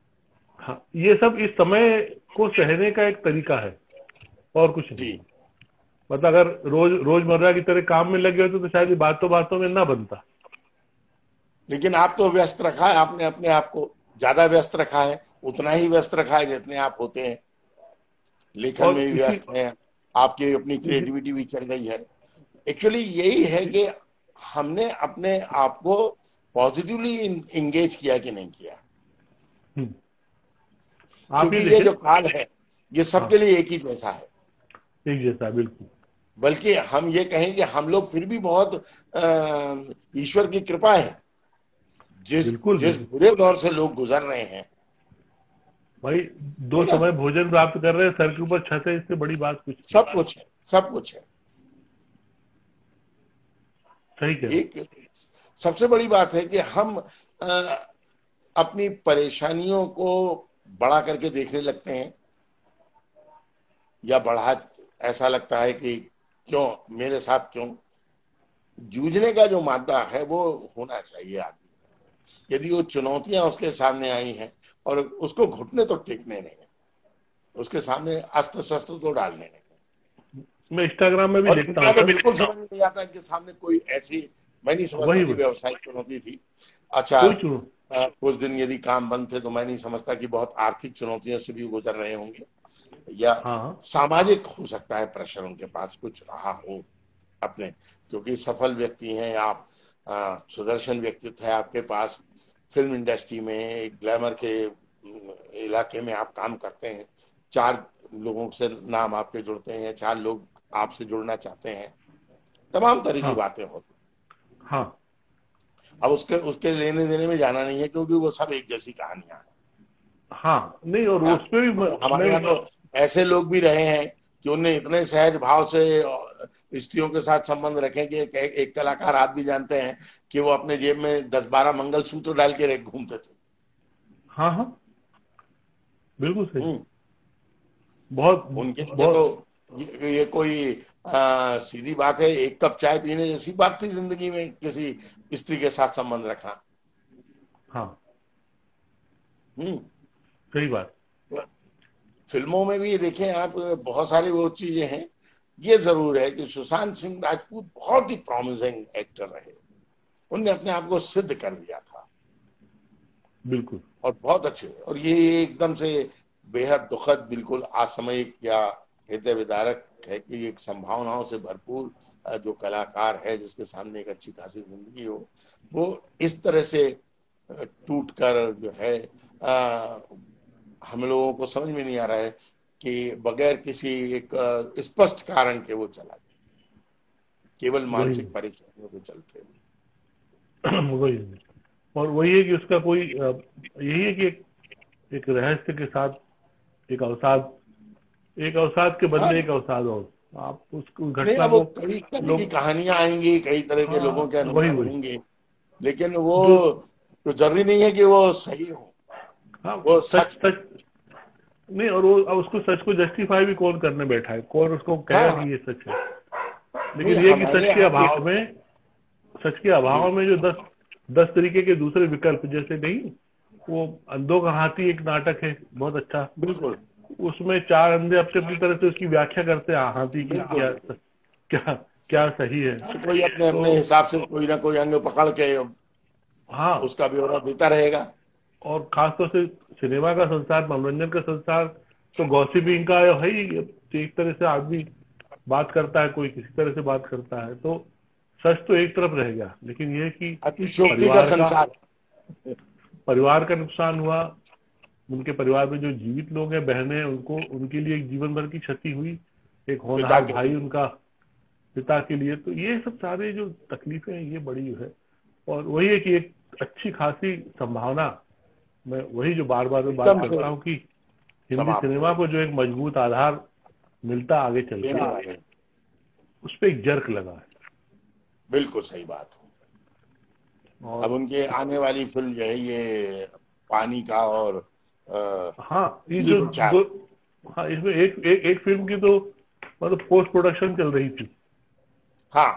हाँ, ये सब इस समय को सहने का एक तरीका है और कुछ नहीं। जी मतलब अगर रोजमर्रा की तरह काम में लगे होते तो शायद ये बातों बातों में ना बनता। लेकिन आप तो व्यस्त रखा है, आपने अपने आप को ज्यादा व्यस्त रखा है, उतना ही व्यस्त रखा है जितने आप होते हैं। लेखन और में भी व्यस्त हैं, आपकी अपनी क्रिएटिविटी भी चल रही है। एक्चुअली यही है कि हमने अपने आप को पॉजिटिवली इंगेज किया कि नहीं किया, आप क्योंकि ये ये देखिए। जो काल है ये सबके हाँ, लिए एक ही जैसा है। एक जैसा, बिल्कुल। बल्कि हम ये कहें कि हम लोग फिर भी बहुत ईश्वर की कृपा है, जिस बिल्कुल जिस बिल्कुल बुरे दौर से लोग गुजर रहे हैं। भाई, है 2 ना, समय भोजन प्राप्त कर रहे हैं, सर के ऊपर छत है, इससे बड़ी बात कुछ नहीं। सब कुछ है, सब कुछ है। सही कह रहे एक सबसे बड़ी बात है कि हम अपनी परेशानियों को बड़ा करके देखने लगते हैं, या बढ़ा, ऐसा लगता है कि क्यों मेरे साथ, क्यों। जूझने का जो मादा है वो होना चाहिए आदमी। यदि वो चुनौतियां उसके सामने आई हैं और उसको घुटने तो टेकने नहीं है, उसके सामने अस्त्र शस्त्र तो डालने नहीं है। मैं इंस्टाग्राम में भी और देखता इतना हूँ तो सर। बिल्कुल समझ नहीं आता कि सामने कोई ऐसी, मैं नहीं समझता वही कि वही व्यवसायिक चुनौती थी। अच्छा, कोई चुनो कुछ दिन यदि काम बंद थे तो मैं नहीं समझता कि बहुत आर्थिक चुनौतियों से भी गुजर रहे होंगे, या हाँ सामाजिक हो सकता है प्रेशर उनके पास कुछ रहा हो अपने, क्योंकि सफल व्यक्ति हैं आप, सुदर्शन व्यक्तित्व है आपके पास, फिल्म इंडस्ट्री में एक ग्लैमर के इलाके में आप काम करते हैं, 4 लोगों से नाम आपके जुड़ते हैं, 4 लोग आपसे जुड़ना चाहते हैं, तमाम तरह की हाँ बातें होती। हाँ अब उसके उसके लेने देने में जाना नहीं है, क्योंकि वो सब एक जैसी कहानियां हैं। हाँ, नहीं और हाँ, उस पे भी हमारे यहाँ तो ऐसे लोग भी रहे हैं कि उन्हें इतने सहज भाव से स्त्रियों के साथ संबंध रखे कि एक कलाकार आज भी जानते हैं कि वो अपने जेब में 10-12 मंगलसूत्र डाल के घूमते थे। हाँ हाँ, बिल्कुल सही। हम्म, बहुत उनके लिए तो बहुत ये कोई सीधी बात है, एक कप चाय पीने जैसी बात थी जिंदगी में किसी स्त्री के साथ संबंध रखना। हाँ, हम्म, सही बात। फिल्मों में भी देखें आप, बहुत सारी वो चीजें हैं। ये जरूर है कि सुशांत सिंह राजपूत बहुत ही प्रॉमिसिंग एक्टर रहे, उनने अपने आप को सिद्ध कर दिया था बिल्कुल और बहुत अच्छे, और ये एकदम से बेहद दुखद, बिल्कुल असामयिक या हृदय विदारक है कि एक संभावनाओं से भरपूर जो कलाकार है जिसके सामने एक अच्छी खासी जिंदगी हो, वो इस तरह से टूट कर जो है, हम लोगों को समझ में नहीं आ रहा है कि बगैर किसी एक स्पष्ट कारण के वो चला गया, केवल वही मानसिक परेशानियों के चलते। वही, और वही है कि उसका कोई यही है कि एक रहस्य के साथ एक अवसाद के हाँ, बदले एक अवसाद, और आप उस नहीं, घटना अब वो को कई तरह की लोग, कहानियां आएंगी, कई तरह के हाँ लोगों के वही अनुभव वही होंगे, लेकिन वो जो, तो जरूरी नहीं है कि वो सही हो, हाँ वो सच सच। सच नहीं, और वो अब उसको सच को जस्टिफाई भी कौन करने बैठा है, कौन उसको कहेगा हाँ, कि ये सच है। नहीं, लेकिन ये कि हमारे आपके, सच के जी, अभाव में जो 10 तरीके के दूसरे विकल्प, जैसे नहीं, वो अंधों का हाथी एक नाटक है बहुत अच्छा, बिल्कुल उसमें 4 अंधे अपनी अपनी तरह से उसकी व्याख्या करते हैं हाथी की, बिल्कुल बिल्कुल, क्या क्या सही है। कोई अपने तो अपने हिसाब से कोई ना कोई अंग पकड़ के हाँ, उसका ब्यौरा देता रहेगा। और खासतौर से सिनेमा का संसार, मनोरंजन का संसार, तो गॉसिपिंग का है ही, एक तरह से आदमी बात करता है, कोई किसी तरह से बात करता है, तो सच तो एक तरफ रह गया, लेकिन ये कि अतिशयोक्ति का परिवार का संसार। परिवार का नुकसान हुआ, उनके परिवार में जो जीवित लोग हैं, बहनें हैं, उनको उनके लिए एक जीवन भर की क्षति हुई, एक पिता होनहार के भाई लिए। उनका पिता के लिए, तो ये सब सारे जो तकलीफें हैं ये बड़ी है। और वही है कि एक अच्छी खासी संभावना, मैं वही जो बार बार मैं बात एकदम से करता हूँ कि हिंदी समाप्त हो सिनेमा को जो एक मजबूत आधार मिलता आगे चल देने के, वाले। उस पर एक जर्क लगा है। बिल्कुल सही बात है। अब और उनके आने वाली फिल्म जो है ये पानी का और हाँ, ये दिल जो बचार। दो, हाँ इसमें एक फिल्म की तो मतलब पोस्ट प्रोडक्शन चल रही थी, हाँ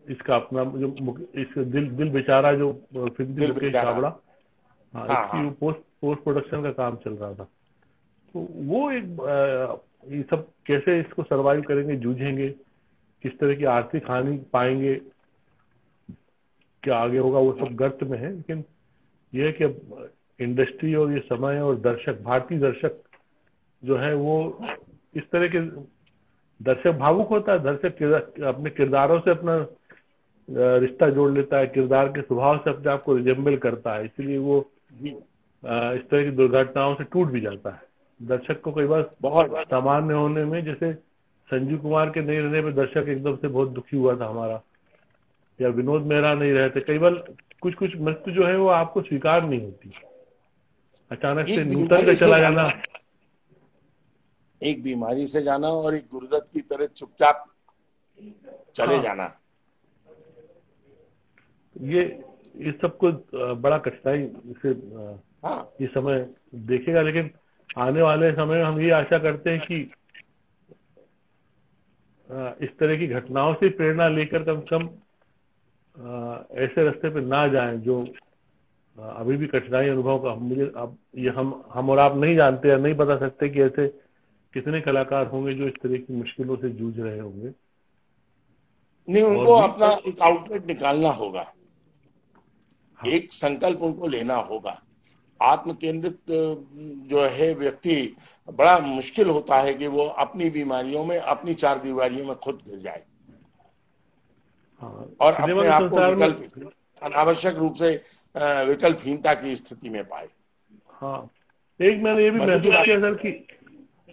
इसका अपना जो इसका दिल बेचारा जो फिल्म थी, दिल मुकेश बेचारा। छाबड़ा, हाँ हाँ इसकी हाँ, वो पोस्ट प्रोडक्शन का काम चल रहा था। तो वो एक ये सब कैसे इसको सरवाइव करेंगे, जूझेंगे, किस तरह की आर्थिक हानि पाएंगे, क्या आगे होगा, वो सब गर्त में है। लेकिन यह है कि अब इंडस्ट्री और ये समय और दर्शक, भारतीय दर्शक जो है वो इस तरह के दर्शक भावुक होता है, दर्शक अपने किरदारों से अपना रिश्ता जोड़ लेता है, किरदार के स्वभाव से अपने आप को रिजेंबल करता है, इसलिए वो जी, इस तरह की दुर्घटनाओं से टूट भी जाता है। दर्शक को कई बार बहुत बात। सामान्य होने में, जैसे संजीव कुमार के नहीं रहने पे दर्शक एकदम से बहुत दुखी हुआ था हमारा, या विनोद मेहरा नहीं रहते, कई बार कुछ कुछ मृत्यु जो है वो आपको स्वीकार नहीं होती, अचानक से एक नूतन का बीमारी से चला जाना, जाना। एक बीमारी से जाना और एक गुरुदत्त की तरह चुपचाप चले हाँ, जाना। ये सबको बड़ा कठिनाई से हाँ, ये समय देखेगा। लेकिन आने वाले समय में हम ये आशा करते हैं कि इस तरह की घटनाओं से प्रेरणा लेकर कम से कम ऐसे रास्ते पे ना जाएं जो अभी भी कठिनाई अनुभव का, मुझे अब ये हम और आप नहीं जानते या नहीं बता सकते कि ऐसे कितने कलाकार होंगे जो इस तरह की मुश्किलों से जूझ रहे होंगे। नहीं, और उनको भी अपना एक आउटलेट निकालना होगा। हाँ। एक संकल्प उनको लेना होगा। आत्म केंद्रित जो है व्यक्ति, बड़ा मुश्किल होता है कि वो अपनी बीमारियों में, अपनी चार दीवारियों में खुद गिर जाए हाँ, और सिनेमा अपने के आप को संसार में। विकल्प, अनावश्यक रूप से विकल्पहीनता की स्थिति में पाए। हाँ, एक मैंने ये भी मनु की महसूस बात, किया सर कि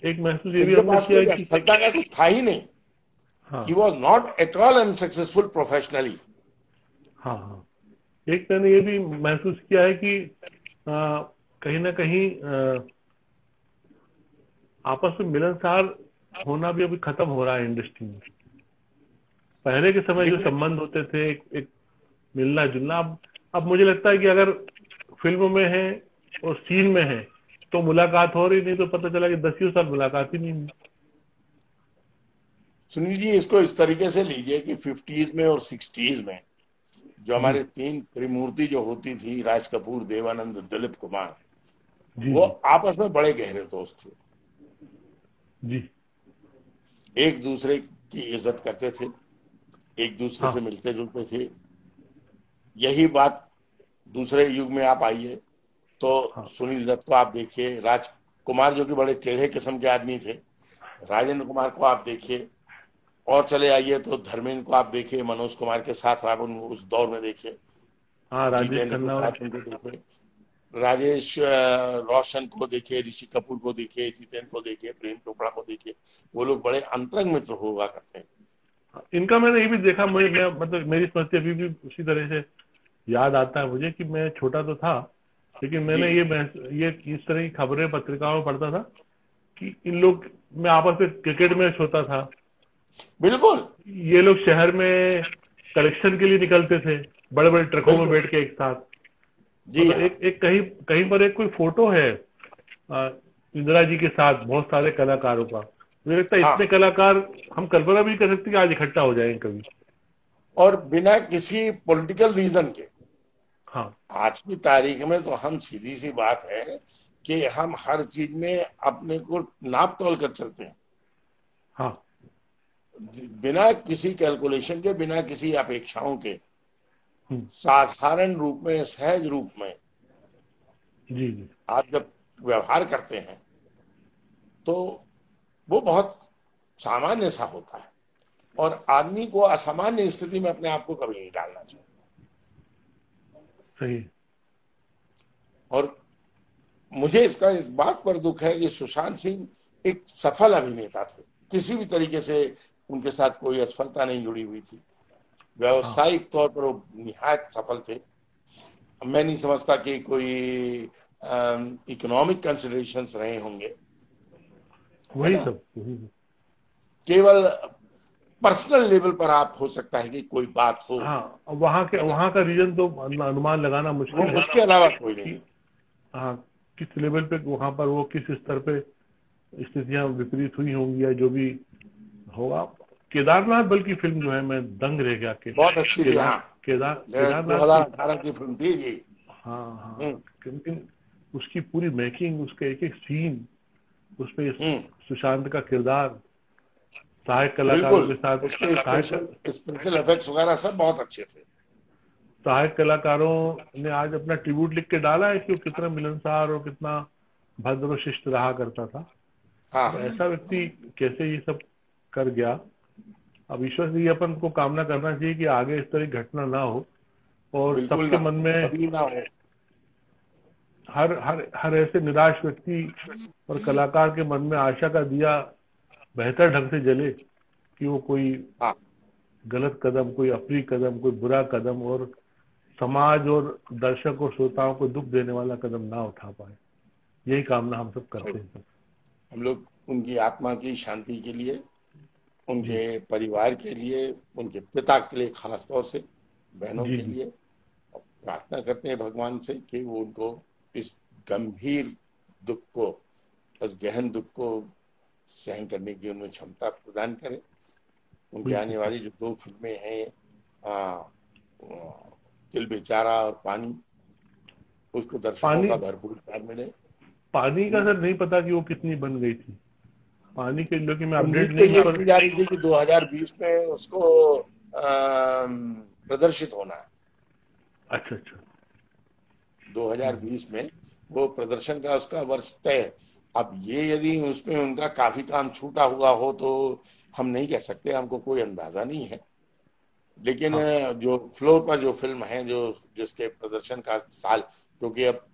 एक महसूस ये भी इनके हमने पास किया कोई कि असफलता का कुछ था ही नहीं। हाँ he was not at all unsuccessful professionally. हाँ हाँ, एक मैंने ये भी महसूस किया है कि कहीं ना कहीं आपस में मिलनसार होना भी अभी खत्म हो रहा है इंडस्ट्री में। पहले के समय जो देखिए, संबंध होते थे, एक मिलना जुलना, अब मुझे लगता है कि अगर फिल्म में है और सीन में है तो मुलाकात हो रही, नहीं तो पता चला कि 10 साल मुलाकात ही नहीं हुई। सुनील जी, इसको इस तरीके से लीजिए कि 50s में और 60s में जो जी हमारे तीन त्रिमूर्ति जो होती थी, राज कपूर, देवानंद, दिलीप कुमार, जी वो जी आपस में बड़े गहरे दोस्त थे। जी। एक दूसरे की इज्जत करते थे, एक दूसरे हाँ से मिलते जुलते थे। यही बात दूसरे युग में आप आइए तो हाँ सुनील दत्त को आप देखिए, राजकुमार जो कि बड़े टेढ़े किस्म के आदमी थे, राजेंद्र कुमार को आप देखिए, और चले आइए तो धर्मेंद्र को आप देखिए, मनोज कुमार के साथ आप उस दौर में देखिए, हाँ, राजेश जितेंद्र खन्ना प्रसाद उनको देखिए, राजेश रोशन को देखिए, ऋषि कपूर को देखिए, जितेंद्र को देखिए, प्रेम चोपड़ा को देखिए। वो लोग बड़े अंतरंग मित्र हुआ करते हैं। इनका मैंने ये भी देखा। मैं मतलब मेरी स्मृति अभी भी उसी तरह से याद आता है मुझे कि मैं छोटा तो था, लेकिन जी, मैंने ये इस तरह की खबरें पत्रिकाओं में पढ़ता था कि इन लोग में आपस में क्रिकेट मैच होता था। बिल्कुल ये लोग शहर में कलेक्शन के लिए निकलते थे, बड़े बड़े ट्रकों में बिल्कुल। बैठ के एक साथ। जी मतलब हाँ, एक कहीं कहीं पर एक कोई फोटो है इंदिरा जी के साथ बहुत सारे कलाकारों का। मुझे लगता है इतने हाँ, कलाकार हम कल्पना भी कर सकते कि आज इकट्ठा हो जाएंगे कभी। और बिना किसी पॉलिटिकल रीजन के। हाँ आज की तारीख में तो हम, सीधी सी बात है कि हम हर चीज में अपने को नाप तोल कर चलते हैं, हाँ। बिना किसी कैलकुलेशन के, बिना किसी अपेक्षाओं के, हम्म, साधारण रूप में, सहज रूप में जी जी। आप जब व्यवहार करते हैं तो वो बहुत सामान्य सा होता है, और आदमी को असामान्य स्थिति में अपने आप को कभी नहीं डालना चाहिए। सही। और मुझे इस बात पर दुख है कि सुशांत सिंह एक सफल अभिनेता थे, किसी भी तरीके से उनके साथ कोई असफलता नहीं जुड़ी हुई थी, हाँ, व्यावसायिक तौर पर वो निहायत सफल थे। मैं नहीं समझता कि कोई इकोनॉमिक कंसिडरेशंस रहे होंगे, है वही ना। सब वही सब। केवल पर्सनल लेवल पर आप हो सकता है कि कोई बात हो, हाँ, है ना, वहाँ का रीजन तो अनुमान लगाना वो मुश्किल है उसके अलावा कोई नहीं। कि हाँ किस लेवल पे वहाँ पर वो किस स्तर पे स्थितियां विपरीत हुई होंगी या जो भी होगा। केदारनाथ बल्कि फिल्म जो है, मैं दंग रह गया कि बहुत अच्छी थी, हाँ। केदारनाथ की। 2018 की फिल्म थी जी। हाँ हाँ, हम्म लेकिन उसकी पूरी मेकिंग, उसका एक एक सीन, उसमें हम्म, सुशांत का किरदार, सहायक कलाकारों बिल्कुल। के साथ उसके स्पेशल स्पेशल इफेक्ट्स वगैरह सब बहुत अच्छे थे। सहायक कलाकारों ने आज अपना ट्रिब्यूट लिख के डाला है कि वो कितना मिलनसार और कितना भद्र और शिष्ट रहा करता था। हाँ, अब ऐसा व्यक्ति कैसे ये सब कर गया। अब ईश्वर से ये अपन को कामना करना चाहिए कि आगे इस तरह की घटना ना हो और बिल्कुल सबके ना, मन में, कभी ना हो। हर हर हर ऐसे निराश व्यक्ति और कलाकार के मन में आशा का दिया बेहतर ढंग से जले कि वो कोई हाँ, गलत कदम, कोई अप्रिय कदम, कोई बुरा कदम और समाज और दर्शक और श्रोताओं को दुख देने वाला कदम ना उठा पाए। यही कामना हम सब करते हैं सर। हम लोग उनकी आत्मा की शांति के लिए, जी उनके परिवार के लिए, उनके पिता के लिए, खास तौर से बहनों जी के जी लिए प्रार्थना करते हैं भगवान से कि वो उनको इस गंभीर दुख को, इस गहन दुख को सहन करने की उनमें क्षमता प्रदान करें। उनके बिल्कुल आने सर। वाली जो 2 फिल्में हैं, आ, दिल बेचारा और पानी, उसको दर्शकों पानी का भरपूर प्यार मिले। पानी का सर नहीं पता कि वो कितनी बन गई थी। पानी के लिए कि मैं अपडेट उम्मीद तो नहीं हूँ ये पर। की जा रही थी कि 2020 में उसको प्रदर्शित होना है। अच्छा अच्छा। 2020 में वो प्रदर्शन का उसका वर्ष तय है। अब ये यदि उसमें उनका काफी काम छूटा हुआ हो तो हम नहीं कह सकते, हमको कोई अंदाजा नहीं है। लेकिन जो फ्लोर पर जो फिल्म है, जो जिसके प्रदर्शन का साल, क्योंकि अब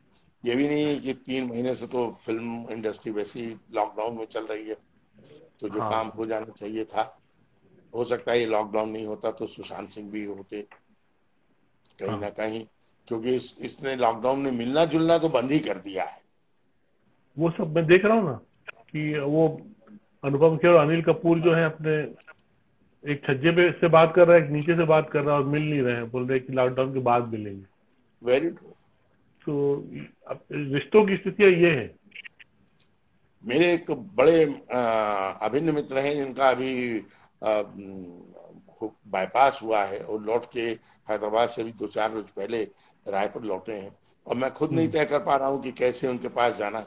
ये भी नहीं कि 3 महीने से तो फिल्म इंडस्ट्री वैसी लॉकडाउन में चल रही है, तो जो काम हो जाना चाहिए था, हो सकता है ये लॉकडाउन नहीं होता तो सुशांत सिंह भी होते कहीं ना कहीं, क्योंकि इसने लॉकडाउन में मिलना जुलना तो बंद ही कर दिया है। वो सब मैं देख रहा हूँ ना कि वो अनुपम खेर और अनिल कपूर जो है अपने एक छज्जे पे से बात कर रहा है, एक नीचे से बात कर रहा है और मिल नहीं रहे हैं, बोल रहे हैं कि लॉकडाउन के बाद मिलेंगे। Very true. तो अब रिश्तों की स्थितियां ये है। मेरे एक बड़े अभिन्न मित्र हैं जिनका अभी बाईपास हुआ है और लौट के हैदराबाद से भी 2-4 रोज पहले रायपुर लौटे हैं, और मैं खुद नहीं तय कर पा रहा हूँ कि कैसे उनके पास जाना,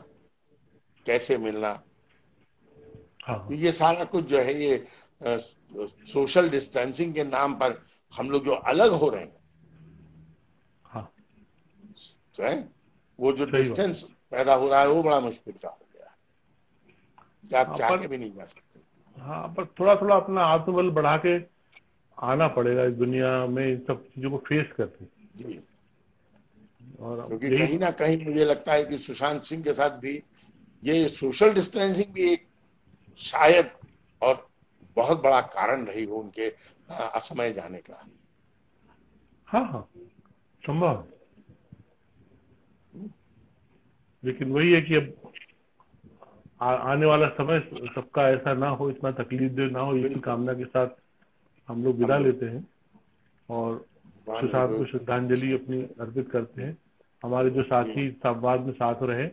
कैसे मिलना। तो ये सारा कुछ जो है ये सोशल डिस्टेंसिंग के नाम पर हम लोग जो अलग हो रहे हैं, तो है वो जो डिस्टेंस पैदा हो रहा है वो बड़ा मुश्किल सा हो गया है कि आप चाह के भी नहीं जा सकते। हाँ, पर थोड़ा थोड़ा अपना आत्मबल बढ़ा के आना पड़ेगा इस दुनिया में इन सब चीजों को फेस करके जी। और क्योंकि कहीं ना कहीं मुझे लगता है कि सुशांत सिंह के साथ भी ये सोशल डिस्टेंसिंग भी एक शायद और बहुत बड़ा कारण रही हो उनके असमय जाने का। हाँ संभव। लेकिन वही है कि अब आने वाला समय सबका ऐसा ना हो, इतना तकलीफ दे ना हो, इसी कामना के साथ हम लोग विदा लेते हैं और सुशांत को श्रद्धांजलि अपनी अर्पित करते हैं। हमारे जो साथी संवाद में साथ रहे,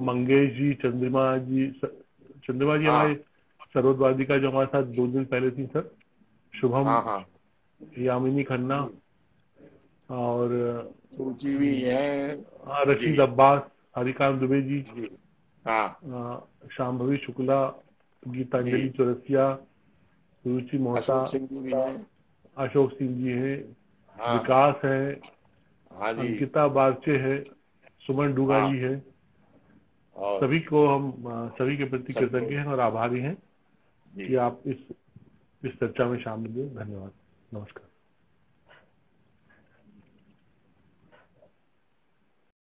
मंगेश जी, चंद्रिमा जी हमारे सरोदवादी का जो हमारे साथ 2 दिन पहले थी सर, शुभम, यामिनी खन्ना और सूची भी है, रशीद अब्बास, हरिकांत दुबे जी, हाँ, शांभवी शुक्ला, गीतांजलि चौरसिया, रुचि मोहता, अशोक सिंह जी है, विकास है, अंकिता बागचे है, सुमन डूगा जी है। सभी को हम सभी के प्रति कृतज्ञ हैं और आभारी हैं कि आप इस चर्चा में शामिल हुए। धन्यवाद, नमस्कार।